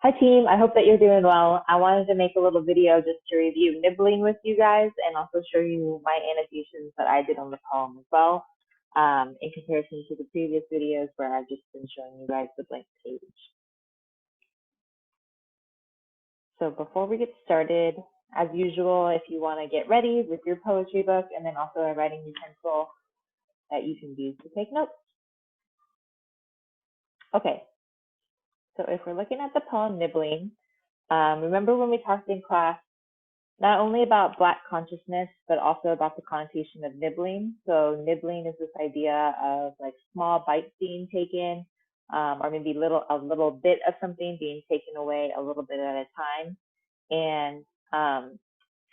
Hi team, I hope that you're doing well. I wanted to make a little video just to review nibbling with you guys and also show you my annotations that I did on the poem as well, in comparison to the previous videos where I've just been showing you guys the blank page. So before we get started, as usual, if you want to get ready with your poetry book and then also a writing utensil that you can use to take notes. Okay, so if we're looking at the poem Nibbling, remember when we talked in class not only about Black consciousness, but also about the connotation of nibbling. So nibbling is this idea of like small bites being taken, or maybe a little bit of something being taken away a little bit at a time. And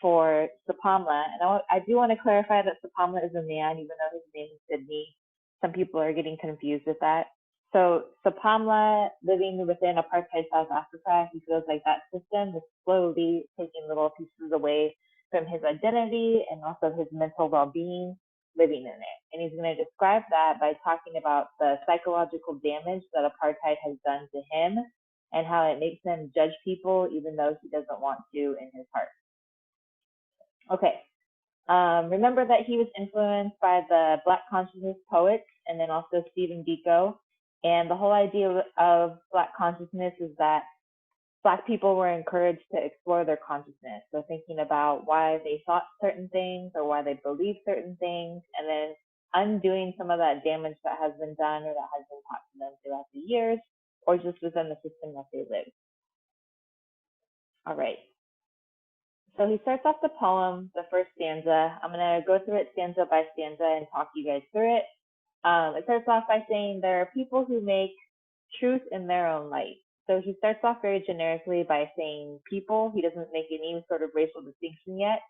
for Sepamla, and I do want to clarify that Sepamla is a man, even though his name is Sydney. Some people are getting confused with that. So Sepamla, living within apartheid South Africa, he feels like that system is slowly taking little pieces away from his identity and also his mental well-being living in it. And he's going to describe that by talking about the psychological damage that apartheid has done to him and how it makes him judge people even though he doesn't want to in his heart. Okay. Remember that he was influenced by the Black consciousness poets and then also Stephen Biko. And the whole idea of Black consciousness is that Black people were encouraged to explore their consciousness. So thinking about why they thought certain things or why they believed certain things, and then undoing some of that damage that has been done or that has been taught to them throughout the years, or just within the system that they live. All right. So he starts off the poem, the first stanza. I'm going to go through it stanza by stanza and talk you guys through it. It starts off by saying there are people who make truth in their own light. So he starts off very generically by saying people. He doesn't make any sort of racial distinction yet.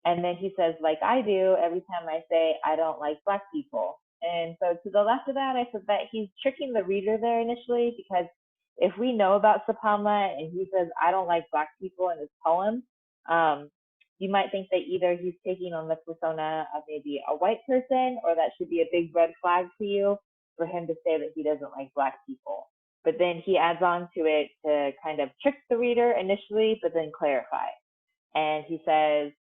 And then he says, like I do, every time I say I don't like Black people. And so to the left of that, I said that he's tricking the reader there initially, because if we know about Sepamla and he says I don't like Black people in his poem, you might think that either he's taking on the persona of maybe a white person, or that should be a big red flag to you for him to say that he doesn't like Black people. But then he adds on to it to kind of trick the reader initially, but then clarify. And he says,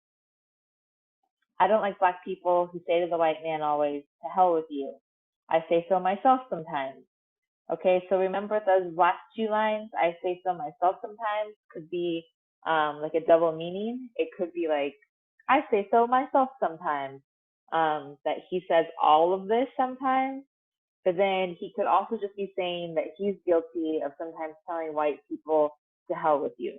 I don't like Black people who say to the white man always, to hell with you. I say so myself sometimes. Okay, so remember those last two lines, I say so myself sometimes, could be like a double meaning. It could be like, I say so myself sometimes, that he says all of this sometimes, but then he could also just be saying that he's guilty of sometimes telling white people to hell with you.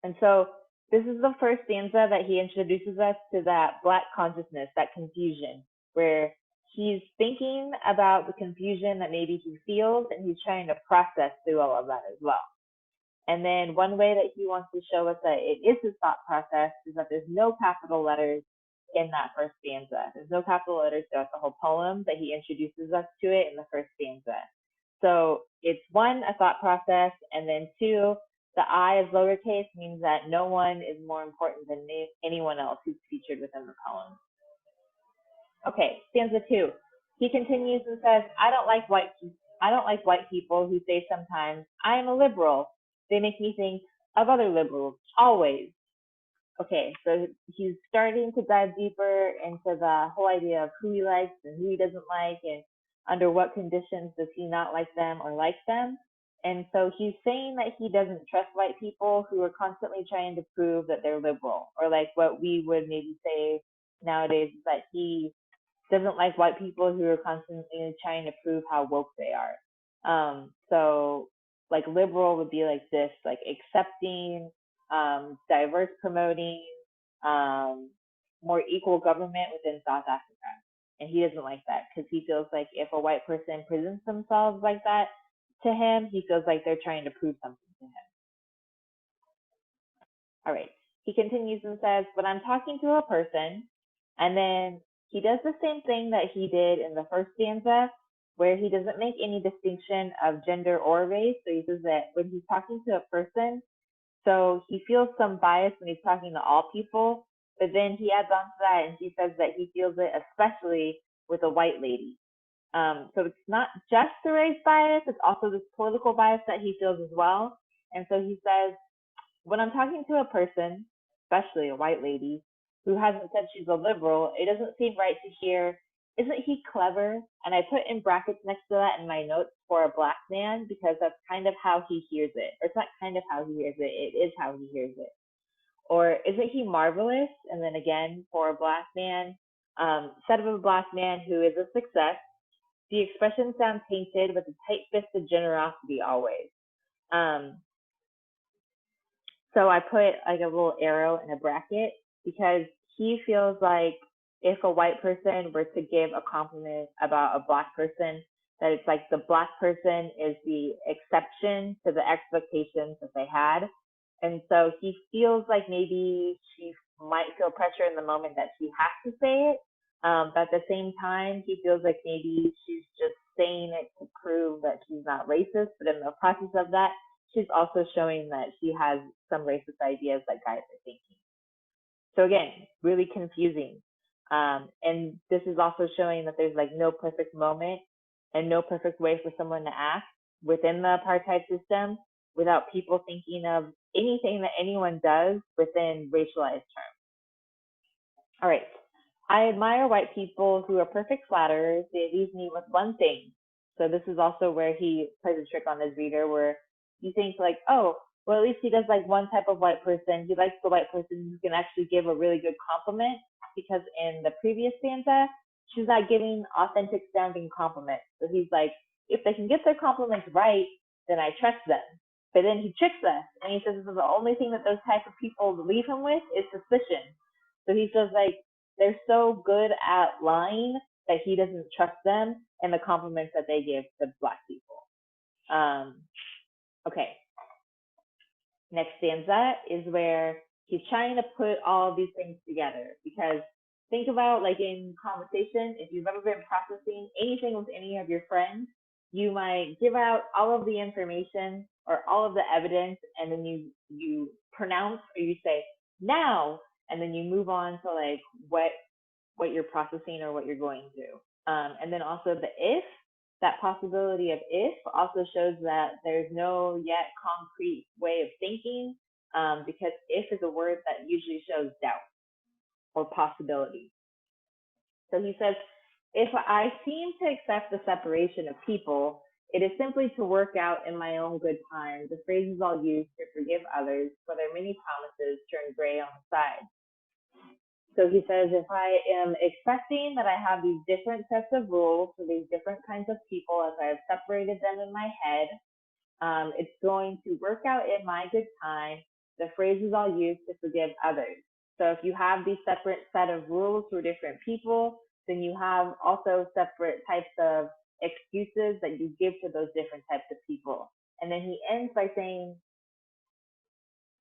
And so this is the first stanza that he introduces us to that Black consciousness, that confusion, where he's thinking about the confusion that maybe he feels, and he's trying to process through all of that as well. And then one way that he wants to show us that it is his thought process is that there's no capital letters in that first stanza. There's no capital letters throughout the whole poem, but he introduces us to it in the first stanza. So it's one, a thought process, and then two, the I is lowercase means that no one is more important than anyone else who's featured within the poem. Okay, stanza two. He continues and says, I don't like white people who say sometimes, I am a liberal. They make me think of other liberals, always. Okay, so he's starting to dive deeper into the whole idea of who he likes and who he doesn't like, and under what conditions does he not like them or like them. And so he's saying that he doesn't trust white people who are constantly trying to prove that they're liberal, or like what we would maybe say nowadays is that he doesn't like white people who are constantly trying to prove how woke they are. So like liberal would be like this, like accepting, diverse promoting, more equal government within South Africa. And he doesn't like that because he feels like if a white person presents themselves like that to him, he feels like they're trying to prove something to him. All right. He continues and says, but I'm talking to a person, and then he does the same thing that he did in the first stanza, where he doesn't make any distinction of gender or race. So he says that when he's talking to a person, so he feels some bias when he's talking to all people, but then he adds on to that and he says that he feels it especially with a white lady. So it's not just the race bias, it's also this political bias that he feels as well. And so he says, when I'm talking to a person, especially a white lady, who hasn't said she's a liberal, it doesn't seem right to hear, isn't he clever? And I put in brackets next to that in my notes for a black man because that's kind of how he hears it. Or it's not kind of how he hears it, it is how he hears it. Or isn't he marvelous? And then again, for a black man, said of a black man who is a success, the expression sounds tainted with a tight-fisted generosity always. Um, so I put like a little arrow in a bracket because he feels like if a white person were to give a compliment about a black person, that it's like the black person is the exception to the expectations that they had. And so he feels like maybe she might feel pressure in the moment that she has to say it. But at the same time, he feels like maybe she's just saying it to prove that she's not racist. But in the process of that, she's also showing that she has some racist ideas that guys are thinking. So again, really confusing. And this is also showing that there's like no perfect moment and no perfect way for someone to act within the apartheid system without people thinking of anything that anyone does within racialized terms. All right. I admire white people who are perfect flatterers. They leave me with one thing. So this is also where he plays a trick on his reader where you think like, oh, well, at least he does like one type of white person. He likes the white person who can actually give a really good compliment because in the previous stanza, she's not giving authentic sounding compliments. So he's like, if they can get their compliments right, then I trust them. But then he tricks us and he says the only thing that those type of people leave him with is suspicion. So he feels like they're so good at lying that he doesn't trust them and the compliments that they give to black people. Okay. Next stanza is where he's trying to put all of these things together because think about like in conversation, if you've ever been processing anything with any of your friends, you might give out all of the information or all of the evidence and then you pronounce or you say now and then you move on to like what you're processing or what you're going through. And then also the if, that possibility of if also shows that there's no yet concrete way of thinking because if is a word that usually shows doubt or possibility. So he says, if I seem to accept the separation of people, it is simply to work out in my own good time the phrases I'll use to forgive others for their many promises turn gray on the side. So he says, if I am expecting that I have these different sets of rules for these different kinds of people as I have separated them in my head, it's going to work out in my good time the phrases I'll use to forgive others. So if you have these separate set of rules for different people, then you have also separate types of excuses that you give to those different types of people. And then he ends by saying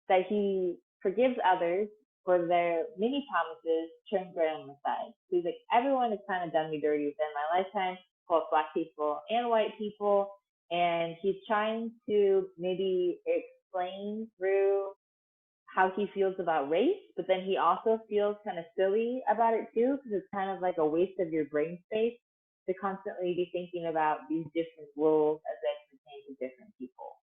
that he forgives others for their many promises turned gray on the side. So he's like, everyone has kind of done me dirty within my lifetime, both black people and white people. And he's trying to maybe explain through how he feels about race, but then he also feels kind of silly about it too, because it's kind of like a waste of your brain space to constantly be thinking about these different roles as they pertain to different people.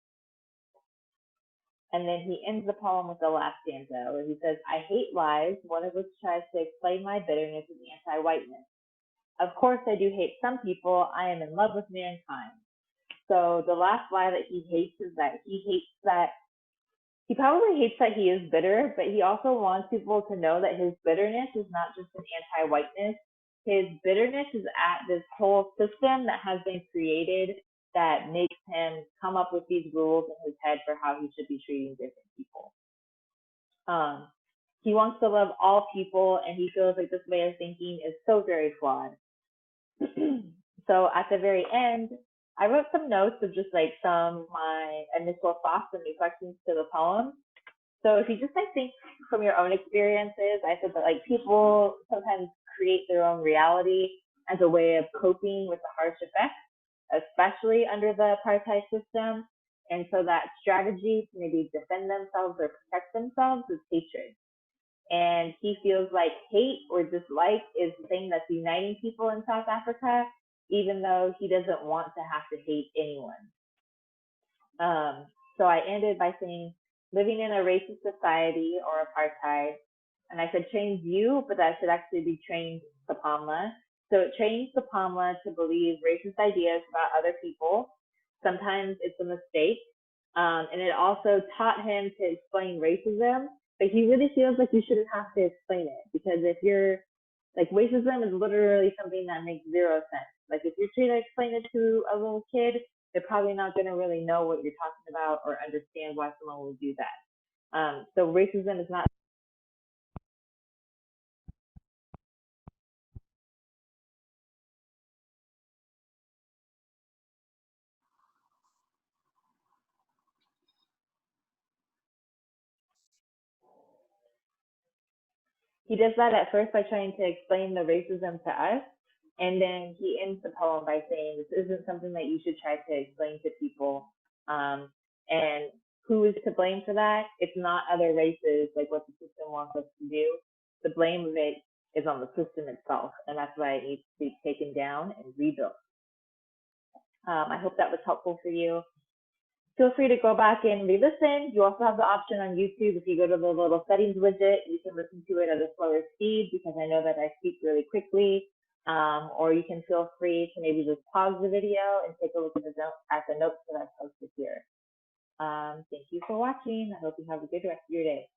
And then he ends the poem with the last stanza where he says, I hate lies, one of which tries to explain my bitterness and anti-whiteness. Of course, I do hate some people. I am in love with mankind. So the last lie that he hates is that he probably hates that he is bitter, but he also wants people to know that his bitterness is not just an anti-whiteness. His bitterness is at this whole system that has been created that makes him come up with these rules in his head for how he should be treating different people. He wants to love all people, and he feels like this way of thinking is so very flawed. So at the very end, I wrote some notes of just like some of my initial thoughts and reflections to the poem. So if you just like think from your own experiences, I said that like people sometimes create their own reality as a way of coping with the harsh effects, especially under the apartheid system. And so that strategy to maybe defend themselves or protect themselves is hatred. And he feels like hate or dislike is the thing that's uniting people in South Africa. even though he doesn't want to have to hate anyone. So I ended by saying, living in a racist society or apartheid, and I said trains you, but that should actually be trained Sepamla. So it trains Sepamla to believe racist ideas about other people. Sometimes it's a mistake. And it also taught him to explain racism, but he really feels like you shouldn't have to explain it, because if you're like, racism is literally something that makes zero sense. Like if you're trying to explain it to a little kid, they're probably not going to really know what you're talking about or understand why someone would do that. So racism is not. He does that at first by trying to explain the racism to us, and then he ends the poem by saying, "This isn't something that you should try to explain to people." And who is to blame for that? It's not other races, like what the system wants us to do. The blame of it is on the system itself, and that's why it needs to be taken down and rebuilt. I hope that was helpful for you. Feel free to go back and re-listen. You also have the option on YouTube. If you go to the little settings widget, you can listen to it at a slower speed, because I know that I speak really quickly. Or you can feel free to maybe just pause the video and take a look at the notes that I've posted here. Thank you for watching. I hope you have a good rest of your day.